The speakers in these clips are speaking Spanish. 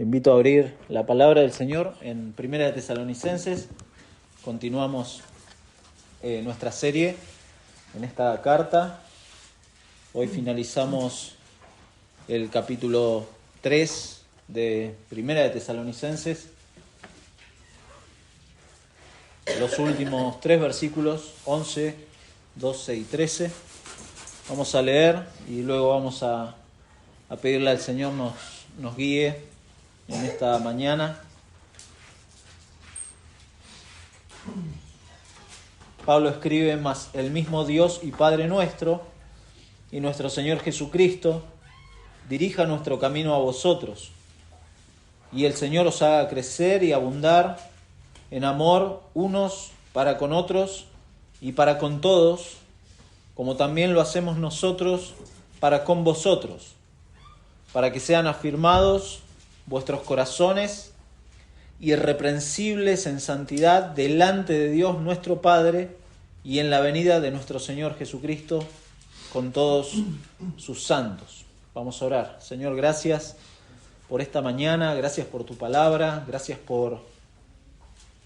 Le invito a abrir la palabra del Señor en Primera de Tesalonicenses. Continuamos nuestra serie en esta carta. Hoy finalizamos el capítulo 3 de Primera de Tesalonicenses. Los últimos 3 versículos, 11, 12 y 13. Vamos a leer y luego vamos a pedirle al Señor nos guíe en esta mañana. Pablo escribe: mas el mismo Dios y Padre nuestro y nuestro Señor Jesucristo dirija nuestro camino a vosotros, y el Señor os haga crecer y abundar en amor unos para con otros y para con todos, como también lo hacemos nosotros para con vosotros, para que sean afirmados vuestros corazones irreprensibles en santidad delante de Dios nuestro Padre y en la venida de nuestro Señor Jesucristo con todos sus santos. Vamos a orar. Señor, gracias por esta mañana, gracias por tu palabra, gracias por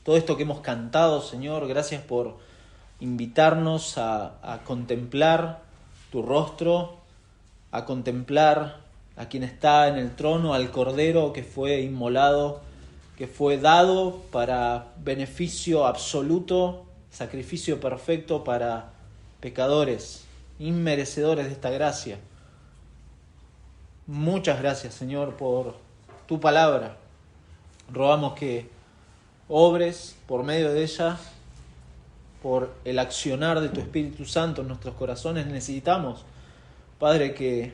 todo esto que hemos cantado, Señor, gracias por invitarnos a contemplar tu rostro, a contemplar a quien está en el trono, al Cordero que fue inmolado, que fue dado para beneficio absoluto, sacrificio perfecto para pecadores, inmerecedores de esta gracia. Muchas gracias, Señor, por tu palabra. Rogamos que obres por medio de ella, por el accionar de tu Espíritu Santo en nuestros corazones. Necesitamos, Padre, que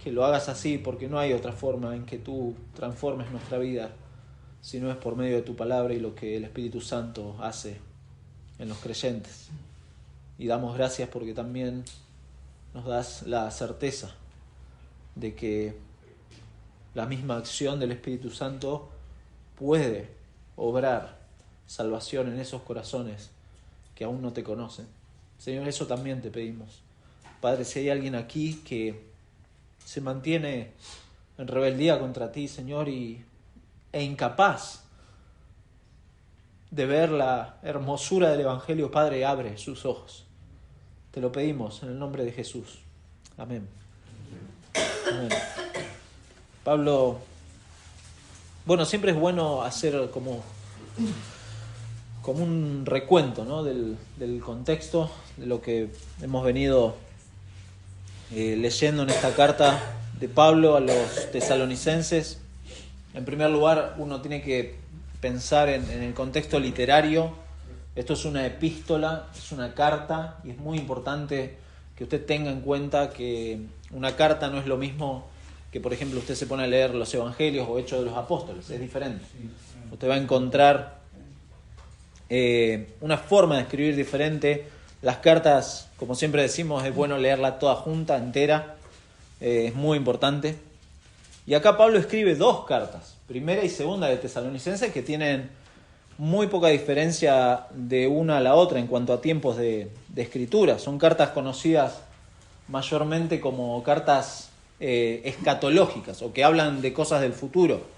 lo hagas así, porque no hay otra forma en que tú transformes nuestra vida si no es por medio de tu palabra y lo que el Espíritu Santo hace en los creyentes. Y damos gracias porque también nos das la certeza de que la misma acción del Espíritu Santo puede obrar salvación en esos corazones que aún no te conocen. Señor, eso también te pedimos. Padre, si hay alguien aquí que se mantiene en rebeldía contra ti, Señor, e incapaz de ver la hermosura del Evangelio, Padre, abre sus ojos. Te lo pedimos en el nombre de Jesús. Amén. Amén. Pablo, siempre es bueno hacer como un recuento, ¿no? del contexto, de lo que hemos venido leyendo en esta carta de Pablo a los tesalonicenses. En primer lugar, uno tiene que pensar en el contexto literario. Esto es una epístola, es una carta, y es muy importante que usted tenga en cuenta que una carta no es lo mismo que, por ejemplo, usted se pone a leer los Evangelios o Hechos de los Apóstoles. Es diferente. Usted va a encontrar una forma de escribir diferente. Las cartas, como siempre decimos, es bueno leerla toda junta, entera. Es muy importante. Y acá Pablo escribe 2 cartas, primera y segunda de Tesalonicenses, que tienen muy poca diferencia de una a la otra en cuanto a tiempos de escritura. Son cartas conocidas mayormente como cartas escatológicas, o que hablan de cosas del futuro.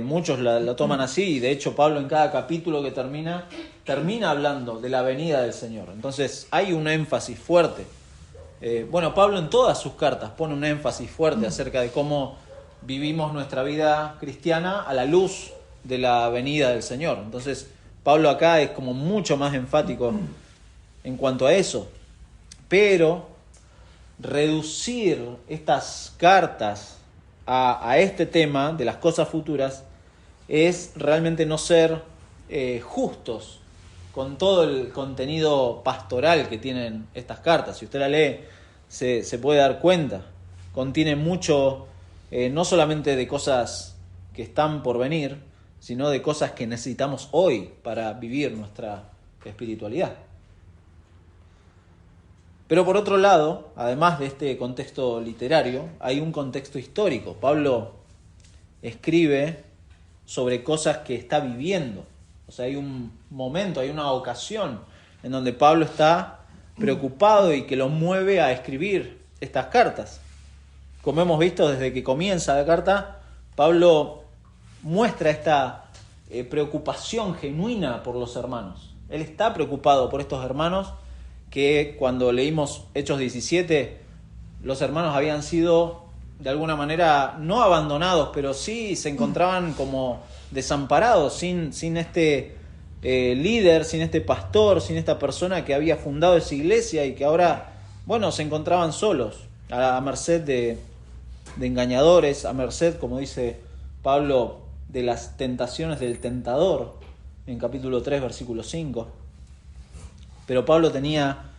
Muchos la toman así, y de hecho Pablo en cada capítulo que termina hablando de la venida del Señor. Entonces hay un énfasis fuerte. Pablo en todas sus cartas pone un énfasis fuerte acerca de cómo vivimos nuestra vida cristiana a la luz de la venida del Señor. Entonces Pablo acá es como mucho más enfático en cuanto a eso. Pero reducir estas cartas a este tema de las cosas futuras es realmente no ser justos con todo el contenido pastoral que tienen estas cartas. Si usted la lee, se puede dar cuenta. Contiene mucho, no solamente de cosas que están por venir, sino de cosas que necesitamos hoy para vivir nuestra espiritualidad. Pero por otro lado, además de este contexto literario, hay un contexto histórico. Pablo escribe sobre cosas que está viviendo. O sea, hay un momento, hay una ocasión en donde Pablo está preocupado y que lo mueve a escribir estas cartas. Como hemos visto desde que comienza la carta, Pablo muestra esta preocupación genuina por los hermanos. Él está preocupado por estos hermanos que cuando leímos Hechos 17, los hermanos habían sido de alguna manera no abandonados, pero sí se encontraban como desamparados, sin este líder, sin este pastor, sin esta persona que había fundado esa iglesia y que ahora, bueno, se encontraban solos, a merced de engañadores, a merced, como dice Pablo, de las tentaciones del tentador, en capítulo 3, versículo 5. Pero Pablo tenía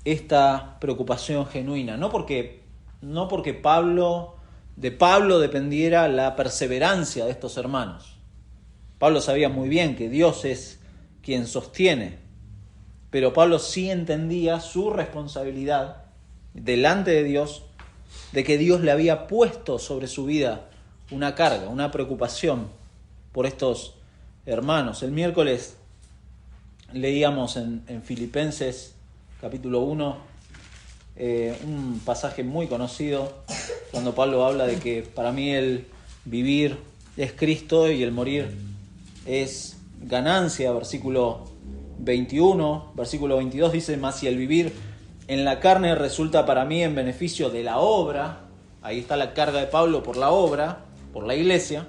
esta preocupación genuina, no porque de Pablo dependiera la perseverancia de estos hermanos. Pablo sabía muy bien que Dios es quien sostiene, pero Pablo sí entendía su responsabilidad delante de Dios, de que Dios le había puesto sobre su vida una carga, una preocupación por estos hermanos. El miércoles leíamos en Filipenses capítulo 1 un pasaje muy conocido cuando Pablo habla de que para mí el vivir es Cristo y el morir es ganancia. Versículo 21, versículo 22 dice: mas si el vivir en la carne resulta para mí en beneficio de la obra, ahí está la carga de Pablo por la obra, por la iglesia,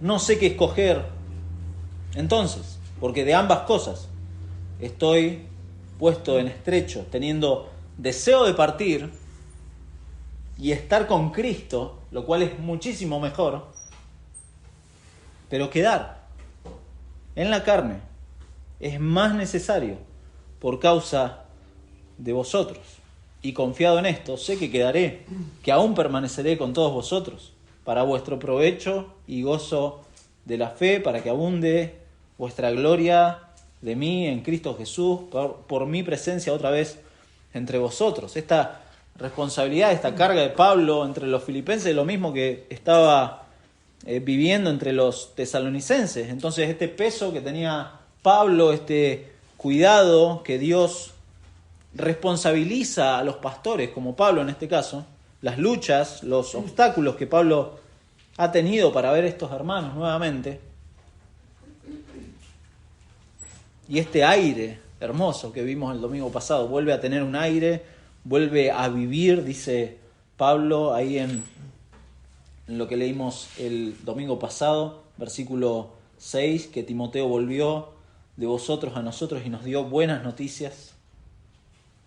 no sé qué escoger entonces, porque de ambas cosas estoy puesto en estrecho, teniendo deseo de partir y estar con Cristo, lo cual es muchísimo mejor, pero quedar en la carne es más necesario por causa de vosotros. Y confiado en esto, sé que quedaré, que aún permaneceré con todos vosotros, para vuestro provecho y gozo de la fe, para que abunde vuestra gloria de mí en Cristo Jesús, por mi presencia otra vez entre vosotros. Esta responsabilidad, esta carga de Pablo entre los filipenses es lo mismo que estaba viviendo entre los tesalonicenses. Entonces este peso que tenía Pablo, este cuidado que Dios responsabiliza a los pastores, como Pablo en este caso, las luchas, los obstáculos que Pablo ha tenido para ver a estos hermanos nuevamente, y este aire hermoso que vimos el domingo pasado, vuelve a tener un aire, vuelve a vivir, dice Pablo ahí en lo que leímos el domingo pasado, versículo 6, que Timoteo volvió de vosotros a nosotros y nos dio buenas noticias.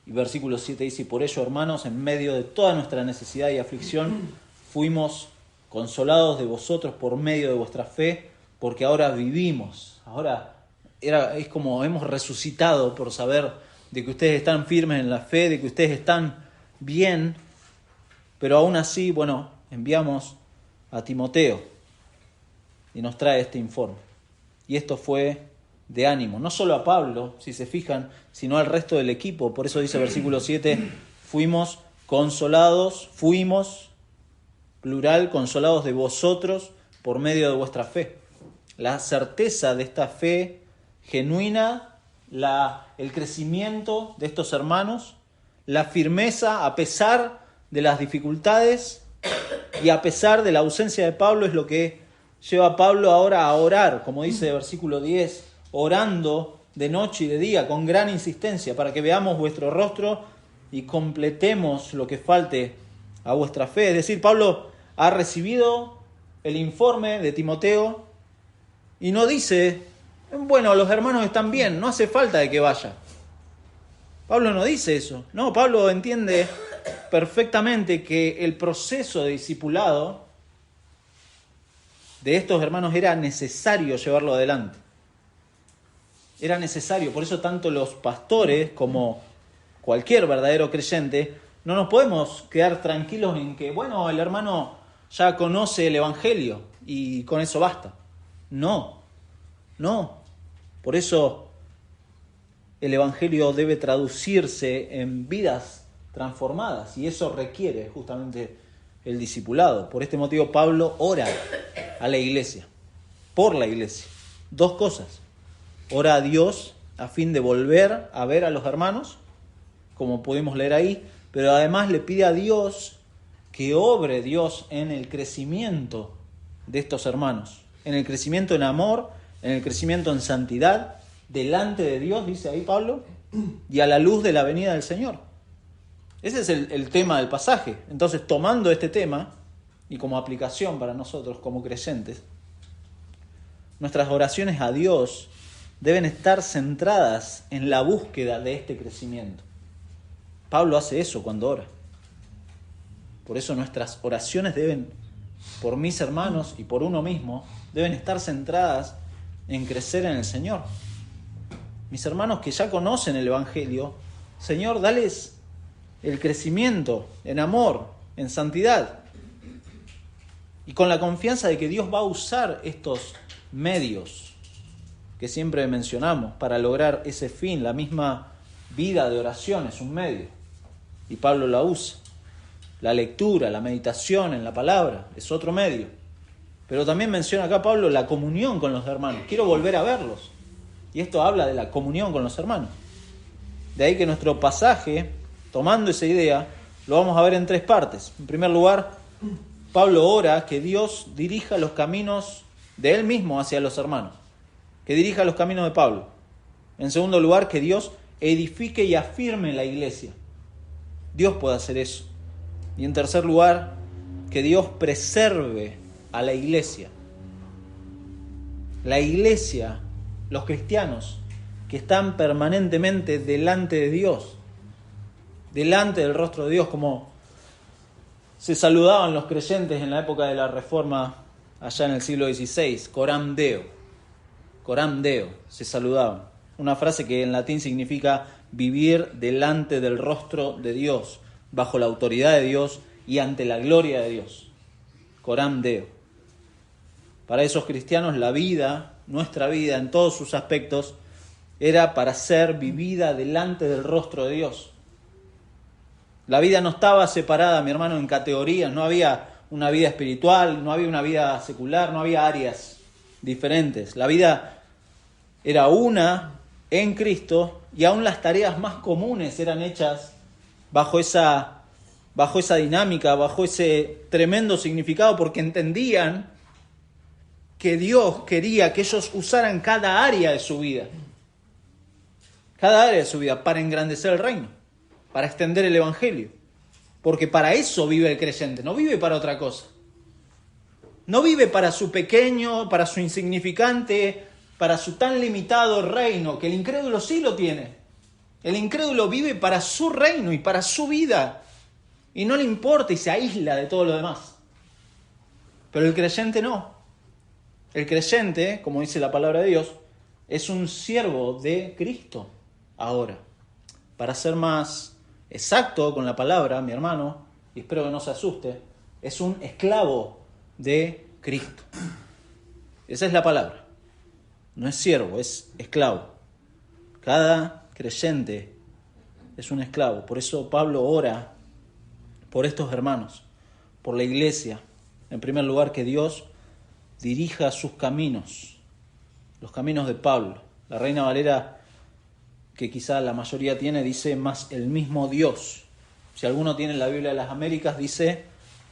Y versículo 7 dice: y por ello, hermanos, en medio de toda nuestra necesidad y aflicción, fuimos consolados de vosotros por medio de vuestra fe, porque ahora vivimos. Ahora es como hemos resucitado por saber de que ustedes están firmes en la fe, de que ustedes están bien, pero aún así, bueno, enviamos a Timoteo y nos trae este informe. Y esto fue de ánimo, no solo a Pablo, si se fijan, sino al resto del equipo. Por eso dice versículo 7, fuimos consolados, plural, consolados de vosotros por medio de vuestra fe. La certeza de esta fe genuina, el crecimiento de estos hermanos, la firmeza a pesar de las dificultades y a pesar de la ausencia de Pablo, es lo que lleva a Pablo ahora a orar, como dice el versículo 10, orando de noche y de día con gran insistencia para que veamos vuestro rostro y completemos lo que falte a vuestra fe. Es decir, Pablo ha recibido el informe de Timoteo y no dice: bueno, los hermanos están bien, no hace falta de que vaya. Pablo no dice eso. No, Pablo entiende perfectamente que el proceso de discipulado de estos hermanos era necesario llevarlo adelante. Era necesario, por eso tanto los pastores como cualquier verdadero creyente no nos podemos quedar tranquilos en que, bueno, el hermano ya conoce el Evangelio y con eso basta. No. Por eso el Evangelio debe traducirse en vidas transformadas y eso requiere justamente el discipulado. Por este motivo Pablo ora a la iglesia, por la iglesia. Dos cosas: ora a Dios a fin de volver a ver a los hermanos, como pudimos leer ahí, pero además le pide a Dios que obre Dios en el crecimiento de estos hermanos, en el crecimiento en amor, en el crecimiento en santidad, delante de Dios, dice ahí Pablo, y a la luz de la venida del Señor. Ese es el tema del pasaje. Entonces, tomando este tema, y como aplicación para nosotros como creyentes, nuestras oraciones a Dios deben estar centradas en la búsqueda de este crecimiento. Pablo hace eso cuando ora. Por eso nuestras oraciones deben, por mis hermanos y por uno mismo, deben estar centradas en crecer en el Señor. Mis hermanos que ya conocen el Evangelio, Señor, dales el crecimiento en amor, en santidad. Y con la confianza de que Dios va a usar estos medios que siempre mencionamos para lograr ese fin. La misma vida de oración es un medio. Y Pablo la usa. La lectura, la meditación en la palabra es otro medio. Pero también menciona acá Pablo la comunión con los hermanos. Quiero volver a verlos. Y esto habla de la comunión con los hermanos. De ahí que nuestro pasaje, tomando esa idea, lo vamos a ver en tres partes. En primer lugar, Pablo ora que Dios dirija los caminos de él mismo hacia los hermanos. Que dirija los caminos de Pablo. En segundo lugar, que Dios edifique y afirme la iglesia. Dios puede hacer eso. Y en tercer lugar, que Dios preserve a la iglesia. La iglesia, los cristianos que están permanentemente delante de Dios, delante del rostro de Dios, como se saludaban los creyentes en la época de la Reforma allá en el siglo XVI, coram Deo, se saludaban. Una frase que en latín significa vivir delante del rostro de Dios, bajo la autoridad de Dios y ante la gloria de Dios. Coram Deo. Para esos cristianos la vida, nuestra vida en todos sus aspectos, era para ser vivida delante del rostro de Dios. La vida no estaba separada, mi hermano, en categorías, no había una vida espiritual, no había una vida secular, no había áreas diferentes. La vida era una en Cristo y aún las tareas más comunes eran hechas bajo esa dinámica, bajo ese tremendo significado, porque entendían que Dios quería que ellos usaran cada área de su vida para engrandecer el reino, para extender el Evangelio. Porque para eso vive el creyente, no vive para otra cosa. No vive para su pequeño, para su insignificante, para su tan limitado reino, que el incrédulo sí lo tiene. El incrédulo vive para su reino y para su vida. Y no le importa y se aísla de todo lo demás. Pero el creyente no. El creyente, como dice la palabra de Dios, es un siervo de Cristo ahora. Para ser más exacto con la palabra, mi hermano, y espero que no se asuste, es un esclavo de Cristo. Esa es la palabra. No es siervo, es esclavo. Cada creyente es un esclavo. Por eso Pablo ora por estos hermanos, por la iglesia. En primer lugar, que Dios dirija sus caminos, los caminos de Pablo. La Reina Valera, que quizá la mayoría tiene, dice más el mismo Dios. Si alguno tiene la Biblia de las Américas, dice: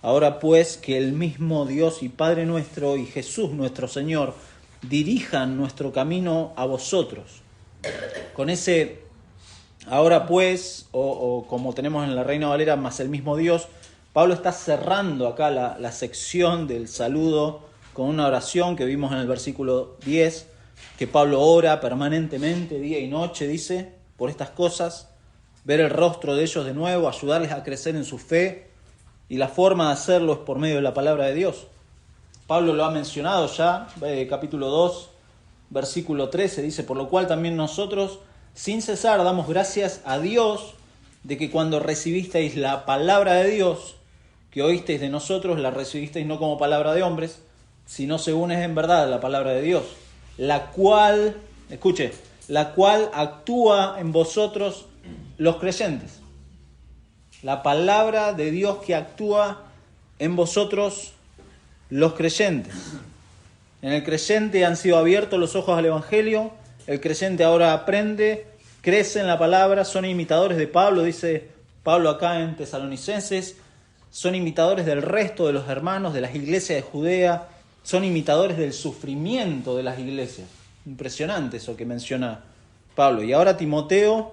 ahora pues que el mismo Dios y Padre nuestro y Jesús nuestro Señor dirijan nuestro camino a vosotros. Con ese ahora pues, o como tenemos en la Reina Valera, más el mismo Dios, Pablo está cerrando acá la sección del saludo con una oración que vimos en el versículo 10, que Pablo ora permanentemente, día y noche, dice, por estas cosas, ver el rostro de ellos de nuevo, ayudarles a crecer en su fe, y la forma de hacerlo es por medio de la palabra de Dios. Pablo lo ha mencionado ya, capítulo 2, versículo 13, dice: por lo cual también nosotros, sin cesar, damos gracias a Dios de que cuando recibisteis la palabra de Dios, que oísteis de nosotros, la recibisteis no como palabra de hombres, sino según es en verdad la palabra de Dios, la cual, escuche, la cual actúa en vosotros los creyentes. La palabra de Dios que actúa en vosotros los creyentes. En el creyente han sido abiertos los ojos al Evangelio. El creyente ahora aprende, crece en la palabra, son imitadores de Pablo, dice Pablo acá en Tesalonicenses. son imitadores del resto de los hermanos de las iglesias de Judea, son imitadores del sufrimiento de las iglesias. Impresionante eso que menciona Pablo. Y ahora Timoteo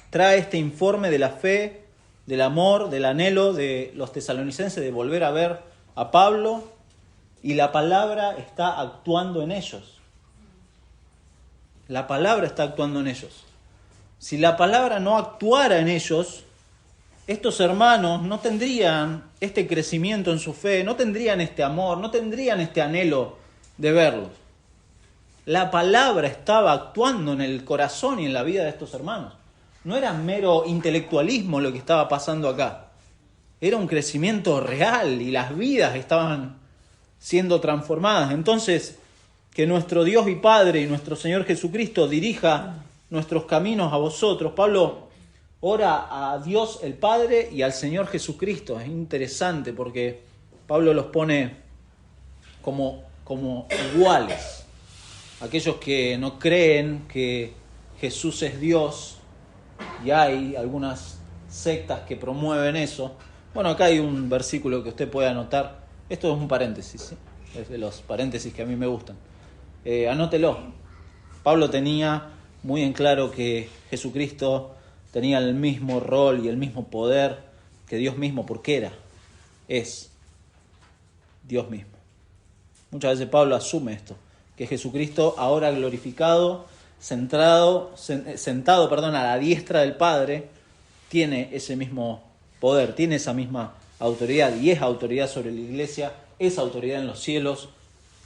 trae este informe de la fe, del amor, del anhelo de los tesalonicenses de volver a ver a Pablo, y la palabra está actuando en ellos. La palabra está actuando en ellos. Si la palabra no actuara en ellos, estos hermanos no tendrían este crecimiento en su fe, no tendrían este amor, no tendrían este anhelo de verlos. La palabra estaba actuando en el corazón y en la vida de estos hermanos. No era mero intelectualismo lo que estaba pasando acá. Era un crecimiento real y las vidas estaban siendo transformadas. Entonces, que nuestro Dios y Padre y nuestro Señor Jesucristo dirija nuestros caminos a vosotros. Pablo ora a Dios el Padre y al Señor Jesucristo. Es interesante porque Pablo los pone como iguales. Aquellos que no creen que Jesús es Dios, y hay algunas sectas que promueven eso. Bueno, acá hay un versículo que usted puede anotar. Esto es un paréntesis, ¿sí? Es de los paréntesis que a mí me gustan. Anótelo. Pablo tenía muy en claro que Jesucristo tenía el mismo rol y el mismo poder que Dios mismo, porque es Dios mismo. Muchas veces Pablo asume esto, que Jesucristo, ahora glorificado, sentado a la diestra del Padre, tiene ese mismo poder, tiene esa misma autoridad, y es autoridad sobre la iglesia, es autoridad en los cielos.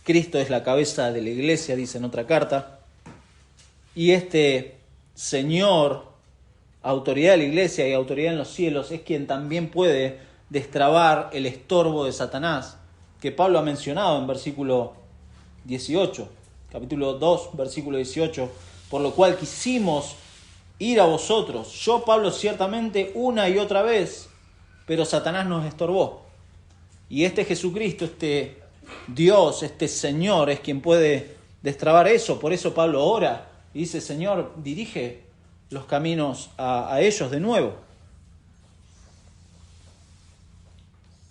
Cristo es la cabeza de la iglesia, dice en otra carta, y este Señor, autoridad de la iglesia y autoridad en los cielos, es quien también puede destrabar el estorbo de Satanás, que Pablo ha mencionado en versículo 18, capítulo 2, versículo 18, por lo cual quisimos ir a vosotros, yo Pablo ciertamente una y otra vez, pero Satanás nos estorbó. Y este Jesucristo, este Dios, este Señor es quien puede destrabar eso. Por eso Pablo ora y dice: Señor, dirige los caminos a ellos de nuevo.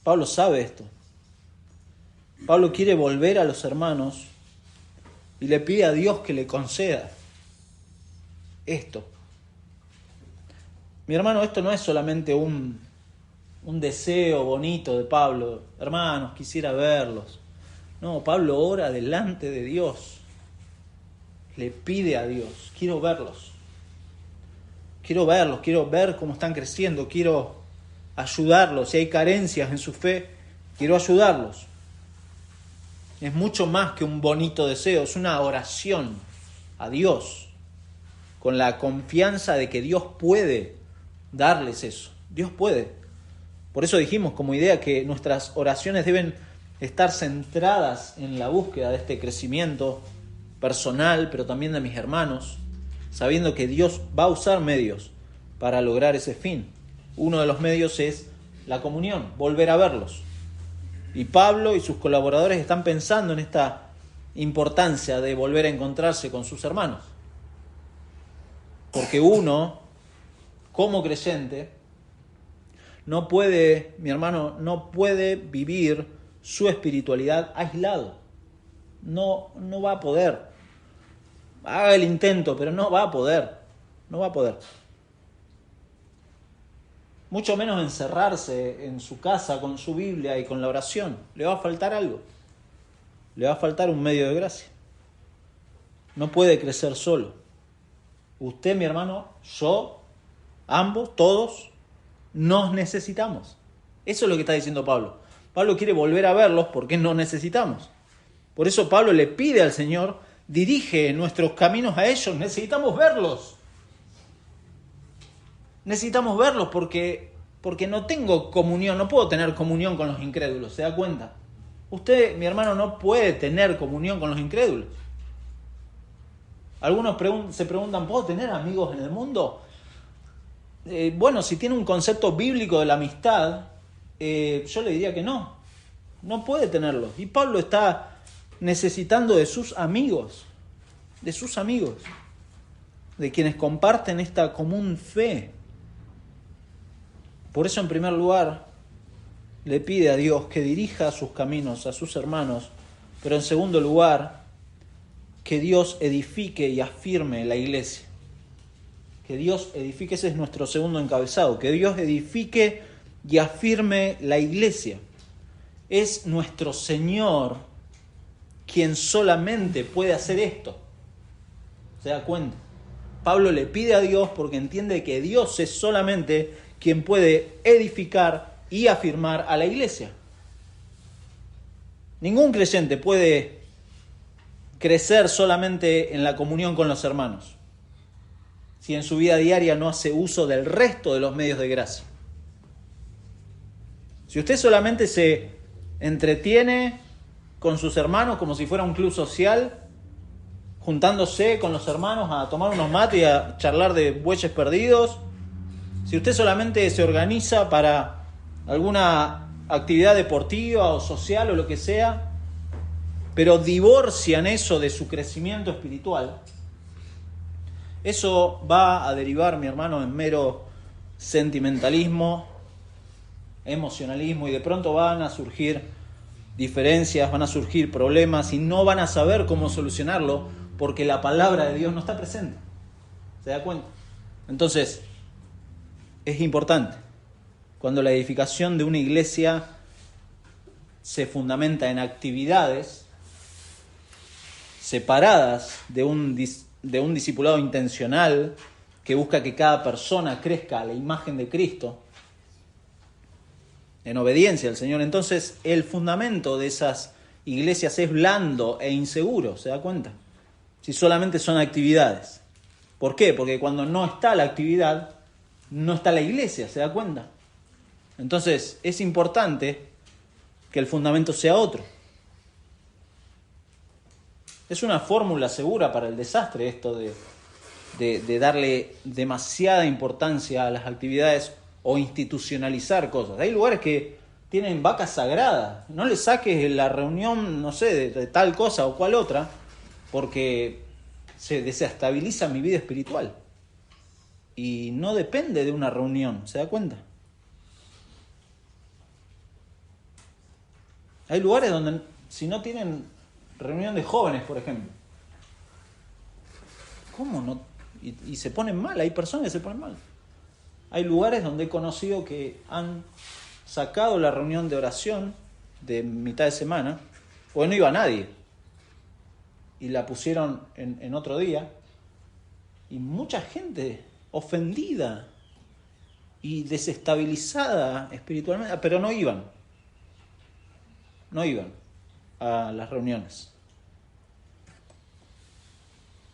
Pablo sabe esto. Pablo quiere volver a los hermanos y le pide a Dios que le conceda esto. Mi hermano, esto no es solamente un deseo bonito de Pablo. Hermanos, quisiera verlos. No, Pablo ora delante de Dios. Le pide a Dios: quiero verlos. Quiero verlos, quiero ver cómo están creciendo, quiero ayudarlos. Si hay carencias en su fe, quiero ayudarlos. Es mucho más que un bonito deseo, es una oración a Dios, con la confianza de que Dios puede darles eso. Dios puede. Por eso dijimos como idea que nuestras oraciones deben estar centradas en la búsqueda de este crecimiento personal, pero también de mis hermanos, sabiendo que Dios va a usar medios para lograr ese fin. Uno de los medios es la comunión, volver a verlos. Y Pablo y sus colaboradores están pensando en esta importancia de volver a encontrarse con sus hermanos. Porque uno, como creyente, no puede, mi hermano, no puede vivir su espiritualidad aislado. No va a poder. Haga el intento, pero no va a poder. No va a poder. Mucho menos encerrarse en su casa con su Biblia y con la oración. Le va a faltar algo. Le va a faltar un medio de gracia. No puede crecer solo. Usted, mi hermano, yo, ambos, todos, nos necesitamos. Eso es lo que está diciendo Pablo. Pablo quiere volver a verlos porque nos necesitamos. Por eso Pablo le pide al Señor: dirige nuestros caminos a ellos. Necesitamos verlos. Necesitamos verlos porque no tengo comunión, no puedo tener comunión con los incrédulos, ¿se da cuenta? Usted, mi hermano, no puede tener comunión con los incrédulos. Algunos se preguntan: ¿puedo tener amigos en el mundo? Bueno, si tiene un concepto bíblico de la amistad, yo le diría que no puede tenerlos. Y Pablo está necesitando de sus amigos, de quienes comparten esta común fe. Por eso, en primer lugar, le pide a Dios que dirija sus caminos a sus hermanos, pero en segundo lugar, que Dios edifique y afirme la iglesia. Que Dios edifique, ese es nuestro segundo encabezado, que Dios edifique y afirme la iglesia. Es nuestro Señor quien solamente puede hacer esto. ¿Se da cuenta? Pablo le pide a Dios porque entiende que Dios es solamente quien puede edificar y afirmar a la iglesia. Ningún creyente puede crecer solamente en la comunión con los hermanos si en su vida diaria no hace uso del resto de los medios de gracia. Si usted solamente se entretiene con sus hermanos como si fuera un club social, juntándose con los hermanos a tomar unos mates y a charlar de bueyes perdidos, si usted solamente se organiza para alguna actividad deportiva o social o lo que sea, pero divorcian eso de su crecimiento espiritual, eso va a derivar, mi hermano, en mero sentimentalismo, emocionalismo, y de pronto van a surgir diferencias, van a surgir problemas y no van a saber cómo solucionarlo porque la palabra de Dios no está presente. ¿Se da cuenta? Entonces, es importante cuando la edificación de una iglesia se fundamenta en actividades separadas de un discipulado intencional que busca que cada persona crezca a la imagen de Cristo en obediencia al Señor. Entonces el fundamento de esas iglesias es blando e inseguro, ¿se da cuenta? Si solamente son actividades. ¿Por qué? Porque cuando no está la actividad, no está la iglesia, ¿se da cuenta? Entonces es importante que el fundamento sea otro. Es una fórmula segura para el desastre esto de darle demasiada importancia a las actividades o institucionalizar cosas. Hay lugares que tienen vacas sagradas. No le saques la reunión, no sé, de tal cosa o cual otra, porque se desestabiliza mi vida espiritual. Y no depende de una reunión, ¿se da cuenta? Hay lugares donde si no tienen reunión de jóvenes, por ejemplo, ¿cómo no? Y se ponen mal, hay personas que se ponen mal. Hay lugares donde he conocido que han sacado la reunión de oración de mitad de semana, porque no iba nadie, y la pusieron en otro día, y mucha gente ofendida y desestabilizada espiritualmente, pero no iban a las reuniones.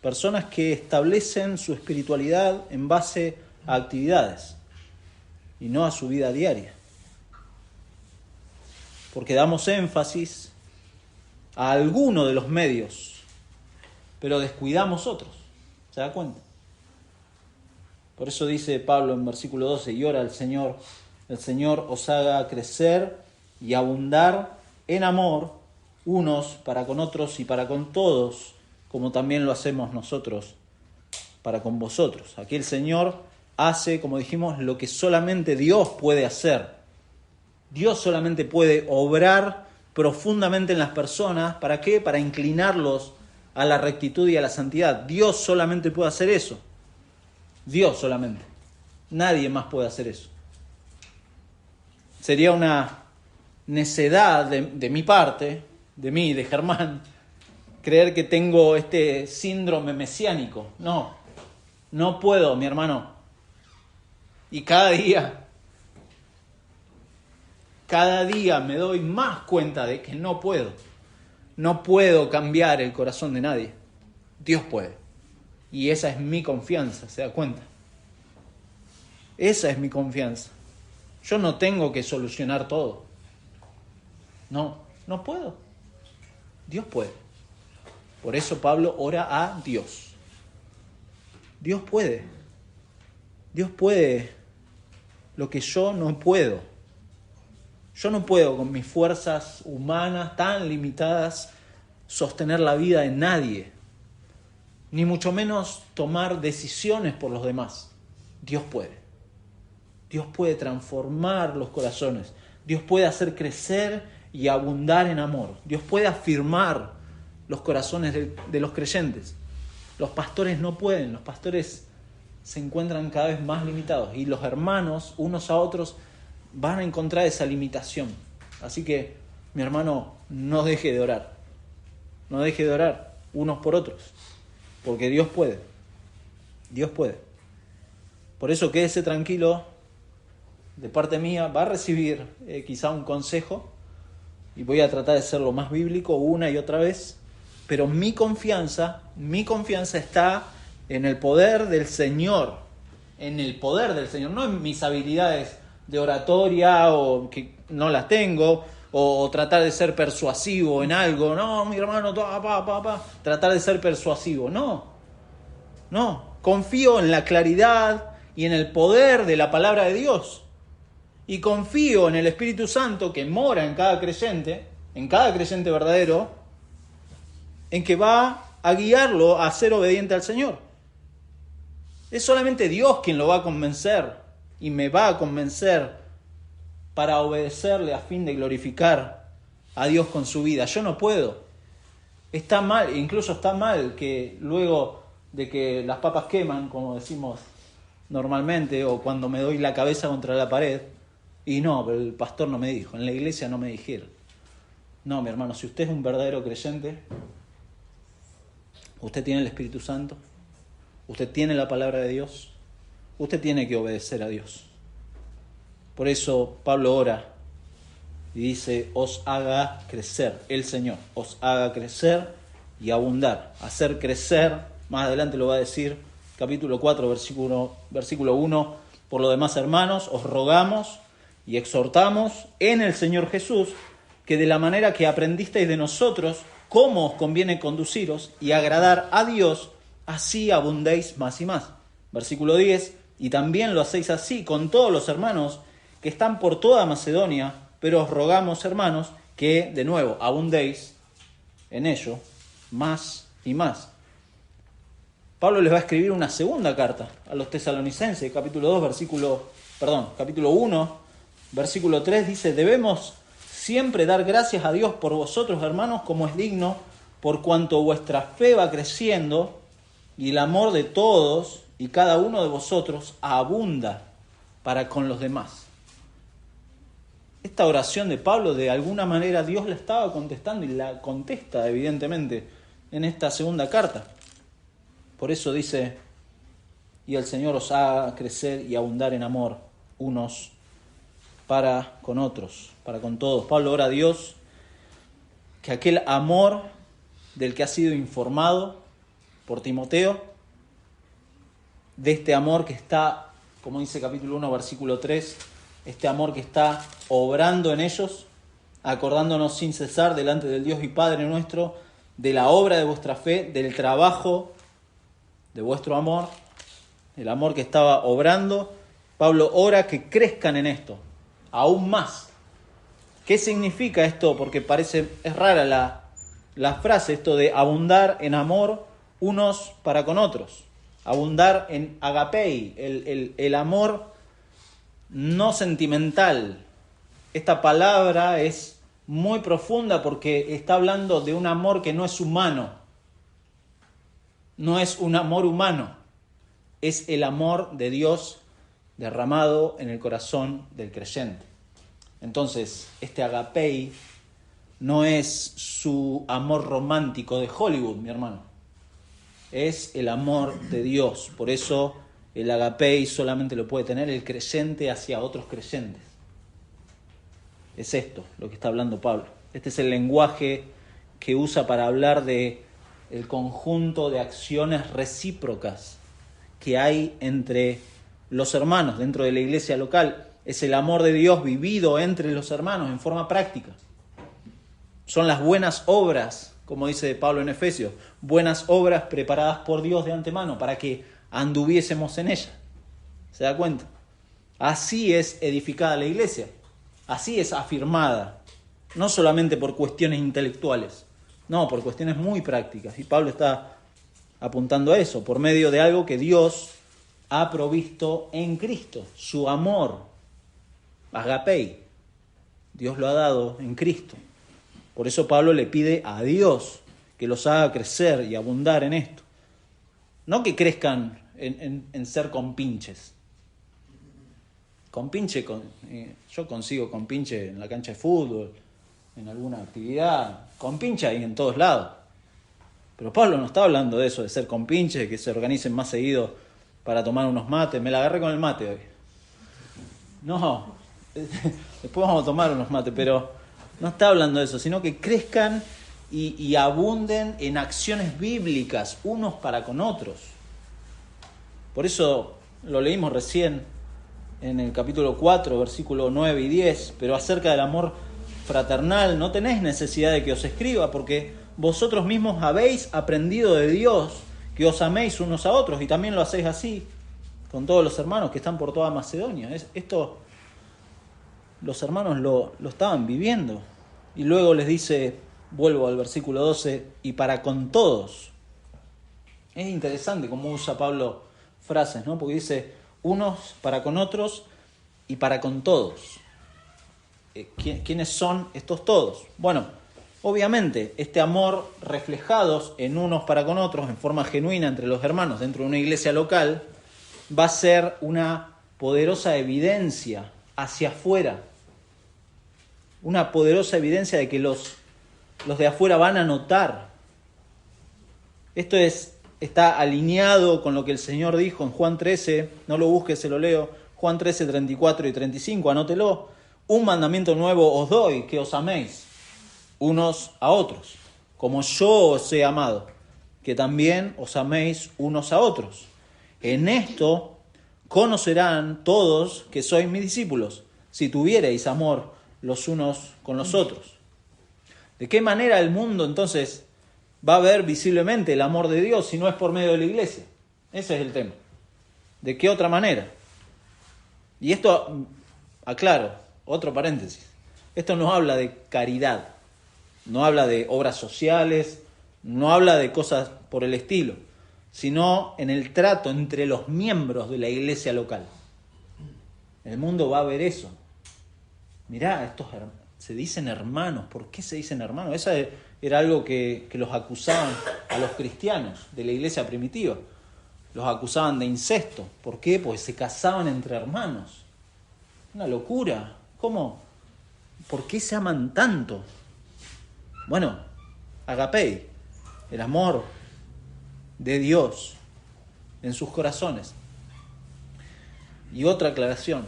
Personas que establecen su espiritualidad en base a actividades y no a su vida diaria. Porque damos énfasis a alguno de los medios, pero descuidamos otros. ¿Se da cuenta? Por eso dice Pablo en versículo 12, y ora al Señor, el Señor os haga crecer y abundar en amor unos para con otros y para con todos, como también lo hacemos nosotros para con vosotros. Aquí el Señor hace, como dijimos, lo que solamente Dios puede hacer. Dios solamente puede obrar profundamente en las personas. ¿Para qué? Para inclinarlos a la rectitud y a la santidad. Dios solamente puede hacer eso. Dios solamente. Nadie más puede hacer eso. Sería una necedad de mi parte, de mí, de Germán, creer que tengo este síndrome mesiánico. No puedo, mi hermano. Y cada día me doy más cuenta de que no puedo. No puedo cambiar el corazón de nadie. Dios puede. Y esa es mi confianza, ¿se da cuenta? Esa es mi confianza. Yo no tengo que solucionar todo. No puedo. Dios puede. Por eso Pablo ora a Dios. Dios puede. Dios puede lo que yo no puedo. Yo no puedo con mis fuerzas humanas tan limitadas sostener la vida de nadie, ni mucho menos tomar decisiones por los demás. Dios puede. Dios puede transformar los corazones. Dios puede hacer crecer y abundar en amor. Dios puede afirmar los corazones de los creyentes. Los pastores no pueden, los pastores se encuentran cada vez más limitados y los hermanos, unos a otros, van a encontrar esa limitación. Así que, mi hermano, no deje de orar. No deje de orar unos por otros, porque Dios puede. Dios puede. Por eso quédese tranquilo, de parte mía va a recibir quizá un consejo y voy a tratar de ser lo más bíblico una y otra vez, pero mi confianza está en el poder del Señor, en el poder del Señor, no en mis habilidades de oratoria o que no las tengo, o tratar de ser persuasivo en algo. No, mi hermano, tratar de ser persuasivo. No, confío en la claridad y en el poder de la palabra de Dios. Y confío en el Espíritu Santo que mora en cada creyente verdadero, en que va a guiarlo a ser obediente al Señor. Es solamente Dios quien lo va a convencer y me va a convencer para obedecerle a fin de glorificar a Dios con su vida. Yo no puedo. Está mal, incluso está mal que luego de que las papas queman, como decimos normalmente, o cuando me doy la cabeza contra la pared, y no, pero el pastor no me dijo, en la iglesia no me dijeron. No, mi hermano, si usted es un verdadero creyente, usted tiene el Espíritu Santo, usted tiene la palabra de Dios, usted tiene que obedecer a Dios. Por eso Pablo ora y dice, os haga crecer, el Señor, os haga crecer y abundar, hacer crecer, más adelante lo va a decir, capítulo 4, versículo 1, por lo demás, hermanos, os rogamos y exhortamos en el Señor Jesús, que de la manera que aprendisteis de nosotros, cómo os conviene conduciros y agradar a Dios, así abundéis más y más. Versículo 10, y también lo hacéis así con todos los hermanos que están por toda Macedonia, pero os rogamos, hermanos, que de nuevo abundéis en ello más y más. Pablo les va a escribir una segunda carta a los tesalonicenses, capítulo 1, versículo 3, dice, debemos siempre dar gracias a Dios por vosotros, hermanos, como es digno, por cuanto vuestra fe va creciendo y el amor de todos y cada uno de vosotros abunda para con los demás. Esta oración de Pablo, de alguna manera, Dios la estaba contestando y la contesta, evidentemente, en esta segunda carta. Por eso dice, y el Señor os haga crecer y abundar en amor, unos para con otros, para con todos. Pablo ora a Dios que aquel amor del que ha sido informado por Timoteo, de este amor que está, como dice capítulo 1, versículo 3, este amor que está obrando en ellos, acordándonos sin cesar delante del Dios y Padre nuestro, de la obra de vuestra fe, del trabajo de vuestro amor, el amor que estaba obrando. Pablo ora que crezcan en esto, aún más. ¿Qué significa esto? Porque es rara la frase, esto de abundar en amor unos para con otros. Abundar en agapei, el amor no sentimental. Esta palabra es muy profunda porque está hablando de un amor que no es humano. No es un amor humano. Es el amor de Dios derramado en el corazón del creyente. Entonces, este agapei no es su amor romántico de Hollywood, mi hermano. Es el amor de Dios. Por eso el agapei solamente lo puede tener el creyente hacia otros creyentes. Es esto lo que está hablando Pablo. Este es el lenguaje que usa para hablar de el conjunto de acciones recíprocas que hay entre los hermanos dentro de la iglesia local. Es el amor de Dios vivido entre los hermanos en forma práctica. Son las buenas obras, como dice Pablo en Efesios, buenas obras preparadas por Dios de antemano para que anduviésemos en ella. ¿Se da cuenta? Así es edificada la iglesia. Así es afirmada. No solamente por cuestiones intelectuales, no, por cuestiones muy prácticas. Y Pablo está apuntando a eso, por medio de algo que Dios ha provisto en Cristo, su amor, agapei. Dios lo ha dado en Cristo. Por eso Pablo le pide a Dios que los haga crecer y abundar en esto. No que crezcan en ser compinches. Compinche, yo consigo compinche en la cancha de fútbol, en alguna actividad, compinche ahí en todos lados. Pero Pablo no está hablando de eso, de ser compinche, de que se organicen más seguido para tomar unos mates. Me la agarré con el mate hoy. No, después vamos a tomar unos mates, pero no está hablando de eso, sino que crezcan y abunden en acciones bíblicas, unos para con otros. Por eso lo leímos recién en el capítulo 4, versículo 9 y 10, pero acerca del amor fraternal no tenéis necesidad de que os escriba, porque vosotros mismos habéis aprendido de Dios que os améis unos a otros, y también lo hacéis así con todos los hermanos que están por toda Macedonia. Esto los hermanos lo estaban viviendo. Y luego les dice, vuelvo al versículo 12, y para con todos. Es interesante cómo usa Pablo frases, ¿no? Porque dice, unos para con otros y para con todos. ¿Quiénes son estos todos? Bueno, obviamente, este amor reflejados en unos para con otros, en forma genuina entre los hermanos dentro de una iglesia local, va a ser una poderosa evidencia hacia afuera. Una poderosa evidencia de que los de afuera van a notar. Esto está alineado con lo que el Señor dijo en Juan 13, no lo busques, se lo leo, Juan 13, 34 y 35, anótelo. Un mandamiento nuevo os doy, que os améis unos a otros, como yo os he amado, que también os améis unos a otros. En esto conocerán todos que sois mis discípulos, si tuviereis amor los unos con los otros. ¿De qué manera el mundo entonces va a ver visiblemente el amor de Dios si no es por medio de la iglesia? Ese es el tema. ¿De qué otra manera? Y esto, aclaro, otro paréntesis. Esto no habla de caridad, no habla de obras sociales, no habla de cosas por el estilo, sino en el trato entre los miembros de la iglesia local. El mundo va a ver eso. Mirá, estos se dicen hermanos. ¿Por qué se dicen hermanos? Eso era algo que los acusaban a los cristianos de la iglesia primitiva. Los acusaban de incesto. ¿Por qué? Porque se casaban entre hermanos. Una locura. ¿Cómo? ¿Por qué se aman tanto? Bueno, agapei, el amor de Dios en sus corazones. Y otra aclaración.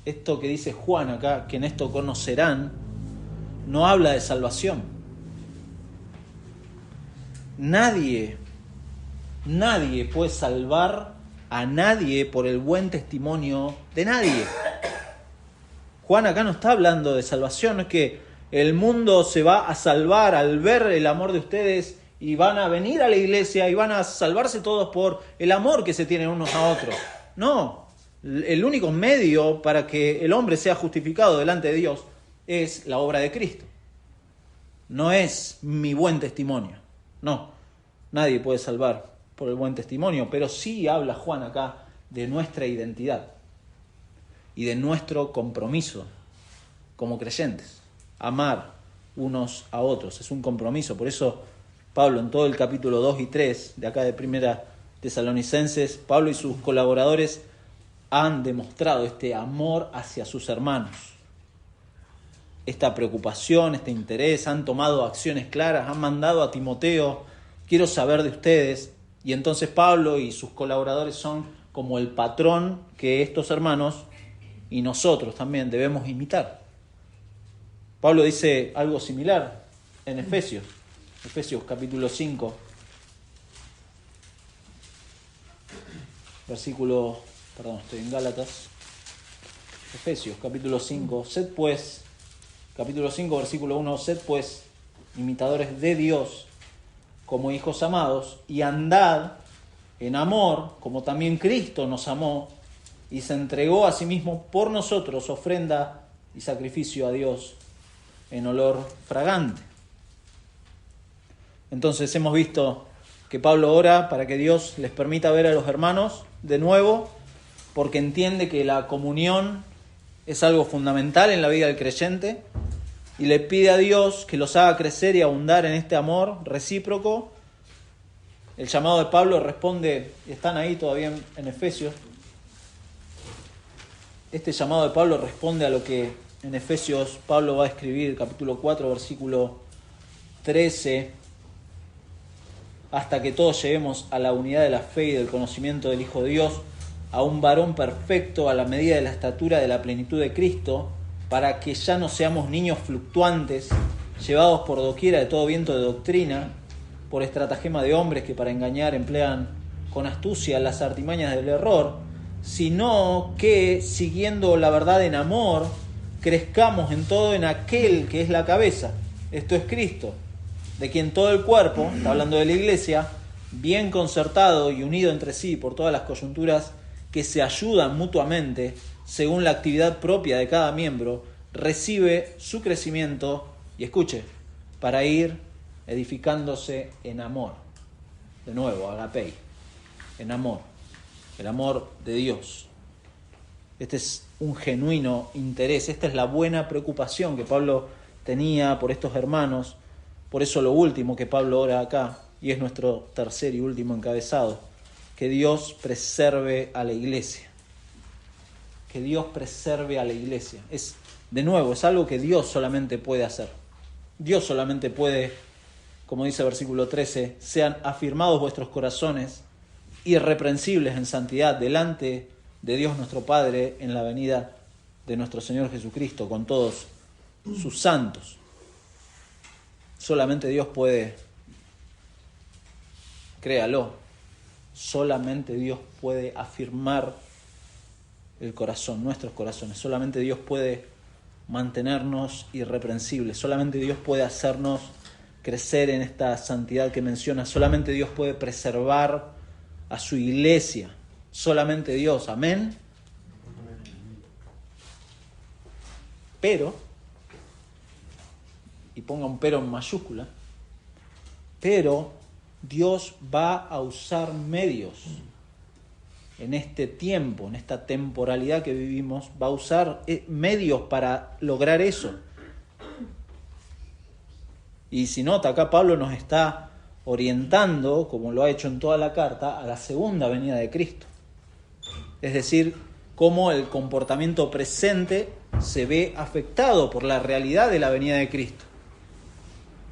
Esto que dice Juan acá, que en esto conocerán, no habla de salvación. Nadie puede salvar a nadie por el buen testimonio de nadie. Juan acá no está hablando de salvación, no es que el mundo se va a salvar al ver el amor de ustedes y van a venir a la iglesia y van a salvarse todos por el amor que se tienen unos a otros. No. El único medio para que el hombre sea justificado delante de Dios es la obra de Cristo. No es mi buen testimonio. No, nadie puede salvar por el buen testimonio, pero sí habla Juan acá de nuestra identidad y de nuestro compromiso como creyentes. Amar unos a otros es un compromiso. Por eso Pablo en todo el capítulo 2 y 3 de acá de Primera Tesalonicenses, Pablo y sus colaboradores han demostrado este amor hacia sus hermanos, esta preocupación, este interés, han tomado acciones claras, han mandado a Timoteo, quiero saber de ustedes, y entonces Pablo y sus colaboradores son como el patrón que estos hermanos y nosotros también debemos imitar. Pablo dice algo similar en Efesios capítulo 5, estoy en Gálatas. Efesios, capítulo 5. Capítulo 5, versículo 1. Sed pues imitadores de Dios como hijos amados y andad en amor, como también Cristo nos amó y se entregó a sí mismo por nosotros, ofrenda y sacrificio a Dios en olor fragante. Entonces hemos visto que Pablo ora para que Dios les permita ver a los hermanos de nuevo, porque entiende que la comunión es algo fundamental en la vida del creyente y le pide a Dios que los haga crecer y abundar en este amor recíproco. El llamado de Pablo responde, están ahí todavía en Efesios, este llamado de Pablo responde a lo que en Efesios Pablo va a escribir, capítulo 4, versículo 13, hasta que todos lleguemos a la unidad de la fe y del conocimiento del Hijo de Dios, a un varón perfecto a la medida de la estatura de la plenitud de Cristo, para que ya no seamos niños fluctuantes, llevados por doquiera de todo viento de doctrina, por estratagema de hombres que para engañar emplean con astucia las artimañas del error, sino que, siguiendo la verdad en amor, crezcamos en todo en aquel que es la cabeza, esto es Cristo, de quien todo el cuerpo, está hablando de la iglesia, bien concertado y unido entre sí por todas las coyunturas que se ayudan mutuamente, según la actividad propia de cada miembro, recibe su crecimiento, y escuche, para ir edificándose en amor. De nuevo, agapei, en amor, el amor de Dios. Este es un genuino interés, esta es la buena preocupación que Pablo tenía por estos hermanos. Por eso lo último que Pablo ora acá, y es nuestro tercer y último encabezado, que Dios preserve a la iglesia. Que Dios preserve a la iglesia. De nuevo, es algo que Dios solamente puede hacer. Dios solamente puede, como dice el versículo 13, sean afirmados vuestros corazones, irreprensibles en santidad, delante de Dios nuestro Padre, en la venida de nuestro Señor Jesucristo, con todos sus santos. Solamente Dios puede, créalo, solamente Dios puede afirmar el corazón, nuestros corazones. Solamente Dios puede mantenernos irreprensibles. Solamente Dios puede hacernos crecer en esta santidad que menciona. Solamente Dios puede preservar a su iglesia. Solamente Dios. Amén. Pero, y ponga un pero en mayúscula, pero Dios va a usar medios en este tiempo, en esta temporalidad que vivimos, va a usar medios para lograr eso. Y si nota, acá Pablo nos está orientando, como lo ha hecho en toda la carta, a la segunda venida de Cristo. Es decir, cómo el comportamiento presente se ve afectado por la realidad de la venida de Cristo.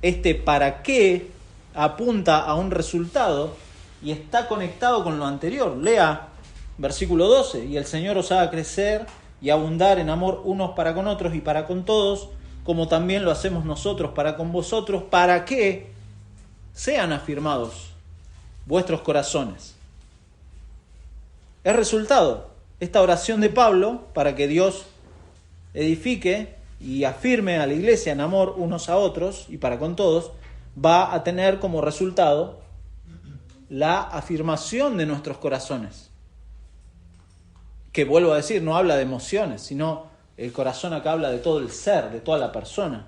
Este para qué apunta a un resultado y está conectado con lo anterior. Lea versículo 12, y el Señor os haga crecer y abundar en amor unos para con otros y para con todos, como también lo hacemos nosotros para con vosotros, para que sean afirmados vuestros corazones. Es resultado esta oración de Pablo para que Dios edifique y afirme a la iglesia en amor unos a otros y para con todos, va a tener como resultado la afirmación de nuestros corazones. Que vuelvo a decir, no habla de emociones, sino el corazón acá habla de todo el ser, de toda la persona.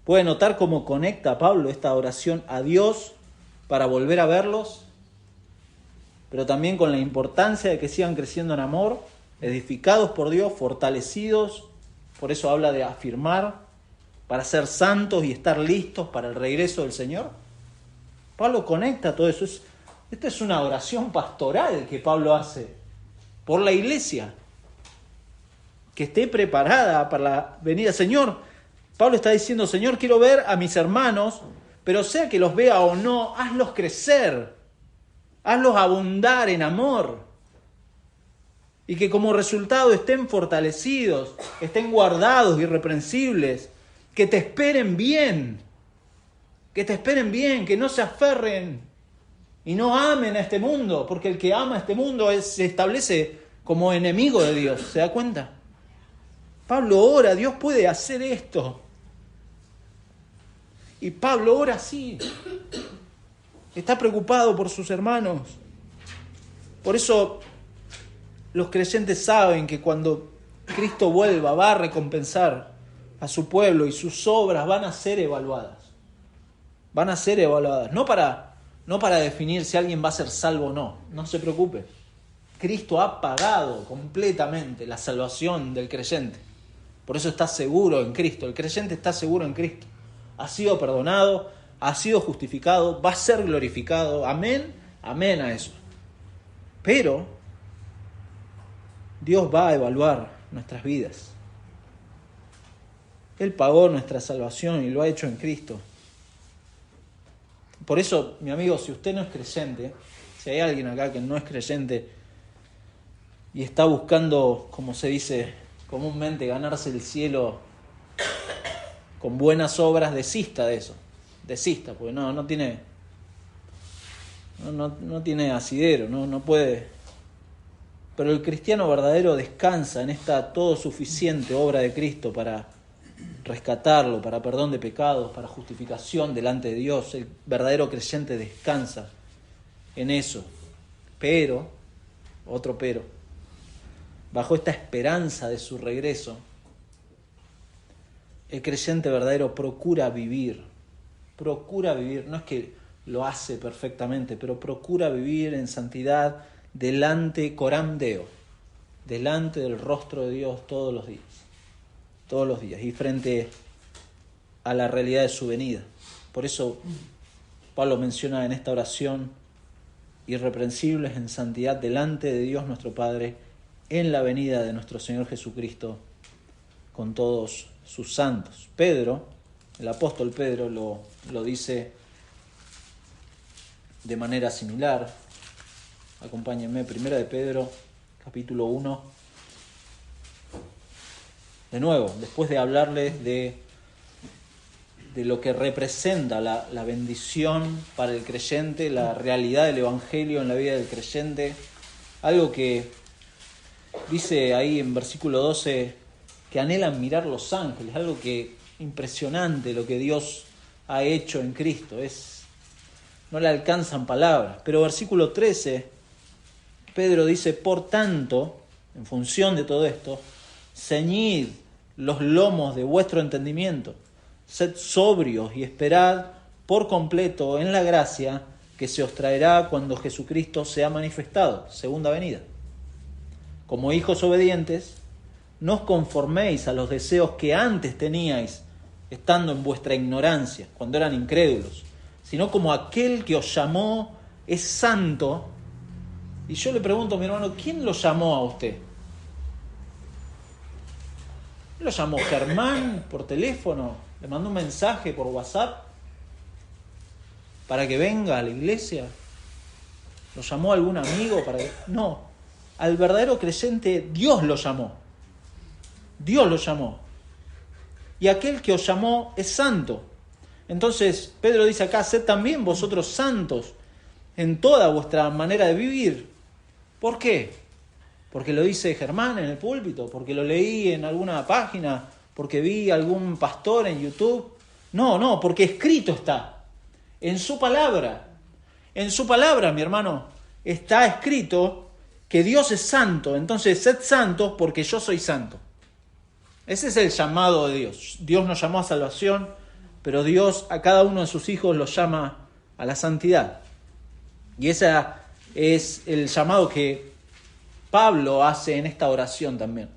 ¿Puede notar cómo conecta Pablo esta oración a Dios para volver a verlos? Pero también con la importancia de que sigan creciendo en amor, edificados por Dios, fortalecidos. Por eso habla de afirmar, para ser santos y estar listos para el regreso del Señor. Pablo conecta todo eso. Esta es una oración pastoral que Pablo hace por la iglesia, que esté preparada para la venida. Señor, Pablo está diciendo, Señor, quiero ver a mis hermanos, pero sea que los vea o no, hazlos crecer, hazlos abundar en amor, y que como resultado estén fortalecidos, estén guardados, irreprensibles, que te esperen bien, que no se aferren y no amen a este mundo, porque el que ama a este mundo se establece como enemigo de Dios. ¿Se da cuenta? Pablo ora, Dios puede hacer esto. Y Pablo ora así. Está preocupado por sus hermanos. Por eso los creyentes saben que cuando Cristo vuelva va a recompensar a su pueblo y sus obras van a ser evaluadas. Van a ser evaluadas. No para definir si alguien va a ser salvo o no. No se preocupe. Cristo ha pagado completamente la salvación del creyente. Por eso está seguro en Cristo. El creyente está seguro en Cristo. Ha sido perdonado, ha sido justificado, va a ser glorificado. Amén, amén a eso. Pero Dios va a evaluar nuestras vidas. Él pagó nuestra salvación y lo ha hecho en Cristo. Por eso, mi amigo, si usted no es creyente, si hay alguien acá que no es creyente y está buscando, como se dice comúnmente, ganarse el cielo con buenas obras, desista de eso. Desista, porque no tiene asidero, no puede. Pero el cristiano verdadero descansa en esta todo suficiente obra de Cristo para rescatarlo, para perdón de pecados, para justificación delante de Dios. El verdadero creyente descansa en eso. Pero, otro pero, bajo esta esperanza de su regreso, el creyente verdadero procura vivir, no es que lo hace perfectamente, pero procura vivir en santidad delante coram Deo, delante del rostro de Dios todos los días, y frente a la realidad de su venida. Por eso Pablo menciona en esta oración: irreprensibles en santidad delante de Dios nuestro Padre, en la venida de nuestro Señor Jesucristo con todos sus santos. Pedro, el apóstol Pedro, lo dice de manera similar. Acompáñenme, 1 de Pedro, capítulo 1. De nuevo, después de hablarles de lo que representa la bendición para el creyente, la realidad del Evangelio en la vida del creyente, algo que dice ahí en versículo 12, que anhelan mirar los ángeles, algo que impresionante lo que Dios ha hecho en Cristo, no le alcanzan palabras. Pero versículo 13, Pedro dice: por tanto, en función de todo esto, ceñid los lomos de vuestro entendimiento, sed sobrios y esperad por completo en la gracia que se os traerá cuando Jesucristo sea manifestado, segunda venida. Como hijos obedientes, no os conforméis a los deseos que antes teníais, estando en vuestra ignorancia, cuando eran incrédulos, sino como aquel que os llamó es santo. Y yo le pregunto a mi hermano: ¿quién lo llamó a usted? ¿Lo llamó Germán por teléfono? ¿Le mandó un mensaje por WhatsApp para que venga a la iglesia? ¿Lo llamó algún amigo para que...? No, al verdadero creyente Dios lo llamó. Dios lo llamó. Y aquel que os llamó es santo. Entonces Pedro dice acá: sed también vosotros santos en toda vuestra manera de vivir. ¿Por qué? ¿Porque lo dice Germán en el púlpito? ¿Porque lo leí en alguna página? ¿Porque vi a algún pastor en YouTube? No, porque escrito está. En su palabra. En su palabra, mi hermano, está escrito que Dios es santo. Entonces, sed santos porque yo soy santo. Ese es el llamado de Dios. Dios nos llamó a salvación, pero Dios a cada uno de sus hijos los llama a la santidad. Y ese es el llamado que Pablo hace en esta oración también.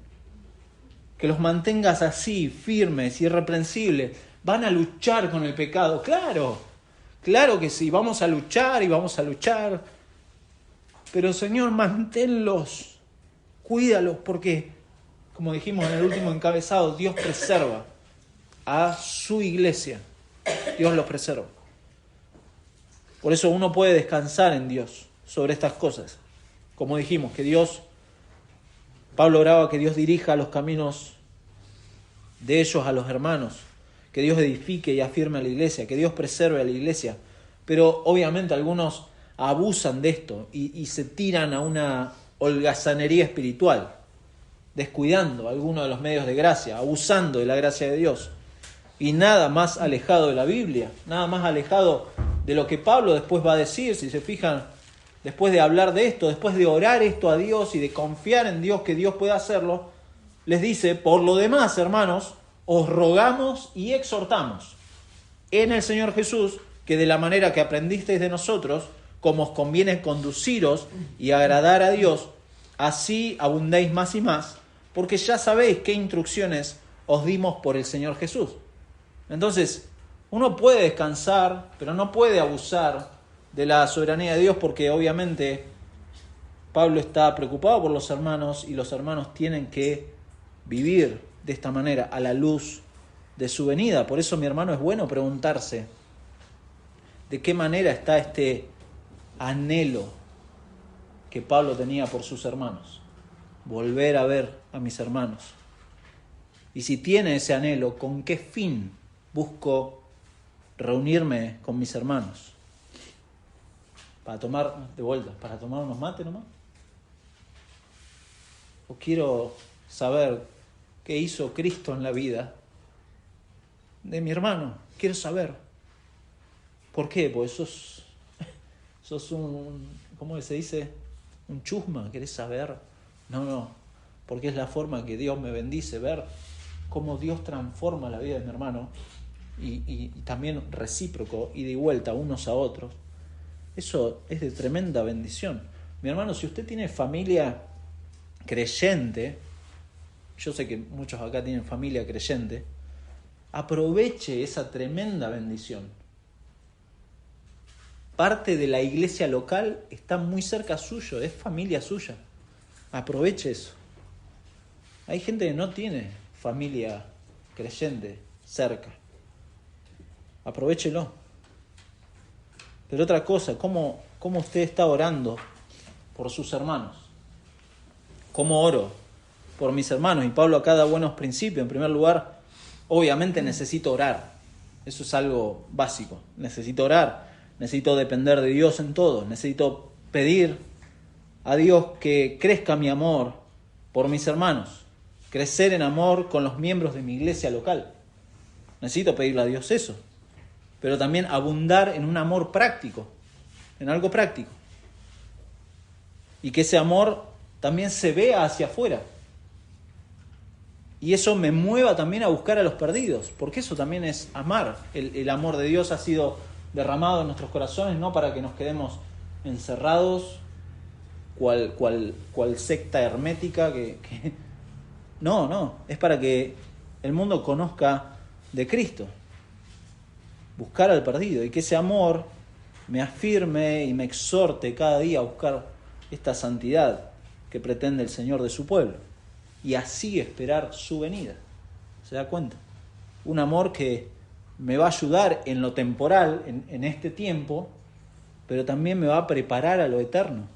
Que los mantengas así, firmes, irreprensibles. Van a luchar con el pecado. Claro que sí, vamos a luchar y vamos a luchar. Pero Señor, manténlos, cuídalos, porque, como dijimos en el último encabezado, Dios preserva a su iglesia. Dios los preserva. Por eso uno puede descansar en Dios sobre estas cosas. Como dijimos, Pablo oraba que Dios dirija los caminos de ellos a los hermanos, que Dios edifique y afirme a la iglesia, que Dios preserve a la iglesia. Pero obviamente algunos abusan de esto y se tiran a una holgazanería espiritual, descuidando algunos de los medios de gracia, abusando de la gracia de Dios. Y nada más alejado de la Biblia, nada más alejado de lo que Pablo después va a decir, si se fijan, después de hablar de esto, después de orar esto a Dios y de confiar en Dios que Dios puede hacerlo, les dice: por lo demás, hermanos, os rogamos y exhortamos en el Señor Jesús, que de la manera que aprendisteis de nosotros, como os conviene conduciros y agradar a Dios, así abundéis más y más, porque ya sabéis qué instrucciones os dimos por el Señor Jesús. Entonces, uno puede descansar, pero no puede abusar de la soberanía de Dios, porque obviamente Pablo está preocupado por los hermanos y los hermanos tienen que vivir de esta manera a la luz de su venida. Por eso, mi hermano, es bueno preguntarse de qué manera está este anhelo que Pablo tenía por sus hermanos. Volver a ver a mis hermanos. Y si tiene ese anhelo, ¿con qué fin busco reunirme con mis hermanos? ¿Para tomar de vuelta? ¿Para tomar unos mates nomás? ¿O quiero saber qué hizo Cristo en la vida de mi hermano? Quiero saber. ¿Por qué? Pues sos un, ¿cómo se dice? Un chusma, ¿querés saber? No, porque es la forma que Dios me bendice, ver cómo Dios transforma la vida de mi hermano y también recíproco y de vuelta unos a otros. Eso es de tremenda bendición. Mi hermano, si usted tiene familia creyente, yo sé que muchos acá tienen familia creyente, aproveche esa tremenda bendición. Parte de la iglesia local está muy cerca suyo, es familia suya. Aproveche eso. Hay gente que no tiene familia creyente cerca. Aprovechelo. Pero otra cosa, ¿cómo usted está orando por sus hermanos? ¿Cómo oro por mis hermanos? Y Pablo acá da buenos principios. En primer lugar, obviamente necesito orar. Eso es algo básico. Necesito orar. Necesito depender de Dios en todo. Necesito pedir a Dios que crezca mi amor por mis hermanos. Crecer en amor con los miembros de mi iglesia local. Necesito pedirle a Dios eso. Pero también abundar en un amor práctico. En algo práctico. Y que ese amor también se vea hacia afuera. Y eso me mueva también a buscar a los perdidos. Porque eso también es amar. El amor de Dios ha sido derramado en nuestros corazones, no para que nos quedemos encerrados, cual secta hermética que... No, es para que el mundo conozca de Cristo. Buscar al perdido y que ese amor me afirme y me exhorte cada día a buscar esta santidad que pretende el Señor de su pueblo. Y así esperar su venida. ¿Se da cuenta? Un amor que me va a ayudar en lo temporal, en este tiempo, pero también me va a preparar a lo eterno.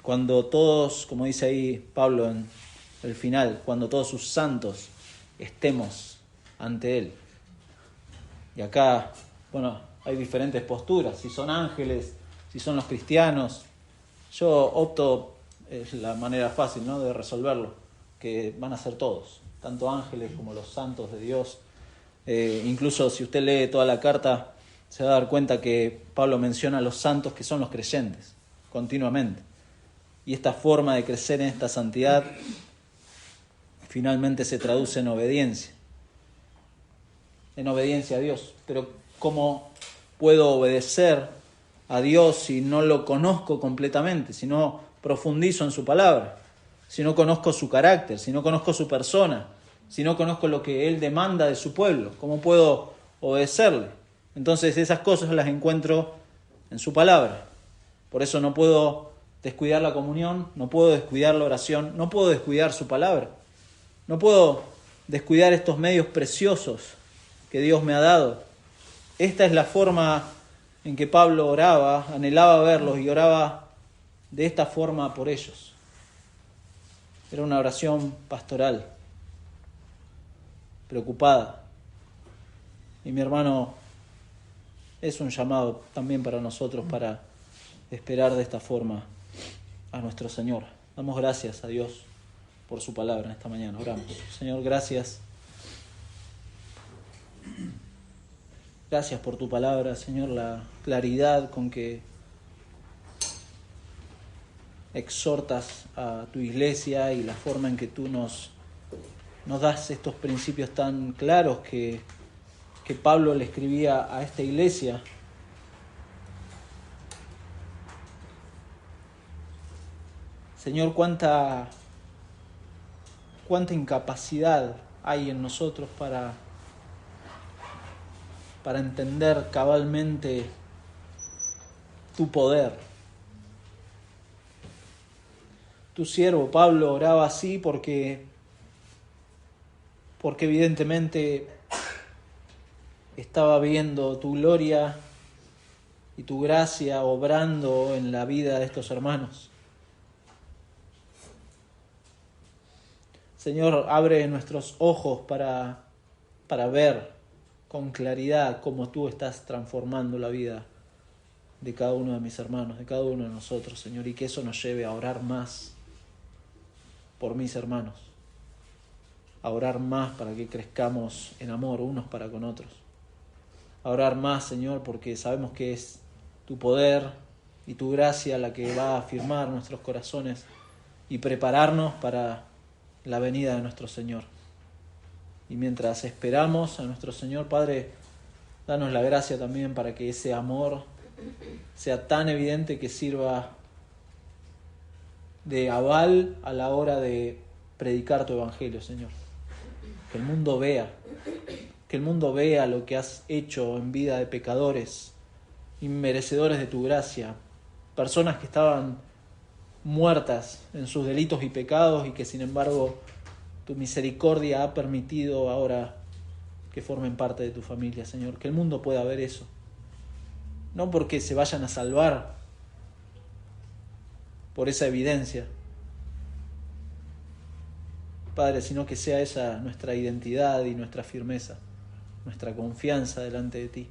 Cuando todos, como dice ahí Pablo en el final, cuando todos sus santos estemos ante Él. Y acá, hay diferentes posturas, si son ángeles, si son los cristianos. Yo opto, es la manera fácil, ¿no?, de resolverlo, que van a ser todos, tanto ángeles como los santos de Dios. Incluso si usted lee toda la carta, se va a dar cuenta que Pablo menciona a los santos que son los creyentes, continuamente. Y esta forma de crecer en esta santidad finalmente se traduce en obediencia a Dios. Pero ¿cómo puedo obedecer a Dios si no lo conozco completamente, si no profundizo en su palabra, si no conozco su carácter, si no conozco su persona, si no conozco lo que Él demanda de su pueblo? ¿Cómo puedo obedecerle? Entonces esas cosas las encuentro en su palabra. Por eso no puedo descuidar la comunión, no puedo descuidar la oración, no puedo descuidar su palabra. No puedo descuidar estos medios preciosos que Dios me ha dado. Esta es la forma en que Pablo oraba, anhelaba verlos y oraba de esta forma por ellos. Era una oración pastoral, preocupada. Y mi hermano, es un llamado también para nosotros para esperar de esta forma a nuestro Señor. Damos gracias a Dios por su palabra en esta mañana. Oramos. Señor, gracias. Gracias por tu palabra, Señor, la claridad con que exhortas a tu iglesia y la forma en que tú nos das estos principios tan claros que Pablo le escribía a esta iglesia. Señor, cuánta incapacidad hay en nosotros para entender cabalmente tu poder. Tu siervo Pablo oraba así porque evidentemente estaba viendo tu gloria y tu gracia obrando en la vida de estos hermanos. Señor, abre nuestros ojos para ver con claridad cómo tú estás transformando la vida de cada uno de mis hermanos, de cada uno de nosotros, Señor, y que eso nos lleve a orar más por mis hermanos, a orar más para que crezcamos en amor unos para con otros, a orar más, Señor, porque sabemos que es tu poder y tu gracia la que va a afirmar nuestros corazones y prepararnos para la venida de nuestro Señor. Y mientras esperamos a nuestro Señor, Padre, danos la gracia también para que ese amor sea tan evidente que sirva de aval a la hora de predicar tu evangelio, Señor. Que el mundo vea lo que has hecho en vida de pecadores, inmerecedores de tu gracia, personas que estaban muertas en sus delitos y pecados y que sin embargo tu misericordia ha permitido ahora que formen parte de tu familia, Señor. Que el mundo pueda ver eso. No porque se vayan a salvar por esa evidencia, Padre, sino que sea esa nuestra identidad y nuestra firmeza, nuestra confianza delante de ti.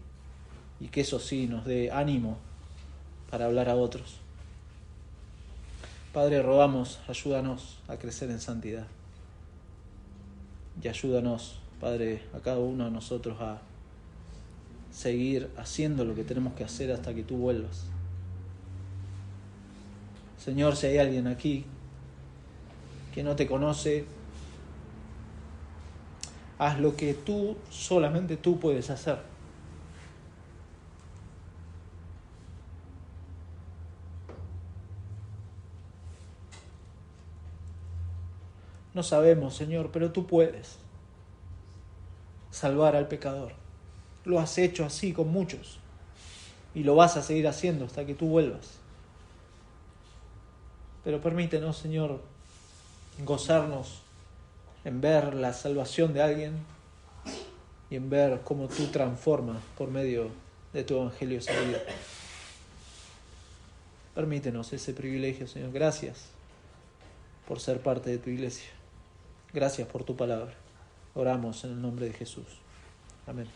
Y que eso sí nos dé ánimo para hablar a otros. Padre, rogamos, ayúdanos a crecer en santidad. Y ayúdanos, Padre, a cada uno de nosotros a seguir haciendo lo que tenemos que hacer hasta que tú vuelvas. Señor, si hay alguien aquí que no te conoce, haz lo que solamente tú puedes hacer. No sabemos, Señor, pero tú puedes salvar al pecador. Lo has hecho así con muchos y lo vas a seguir haciendo hasta que tú vuelvas. Pero permítenos, Señor, gozarnos en ver la salvación de alguien y en ver cómo tú transformas por medio de tu evangelio esa vida. Permítenos ese privilegio, Señor. Gracias por ser parte de tu iglesia. Gracias por tu palabra. Oramos en el nombre de Jesús. Amén.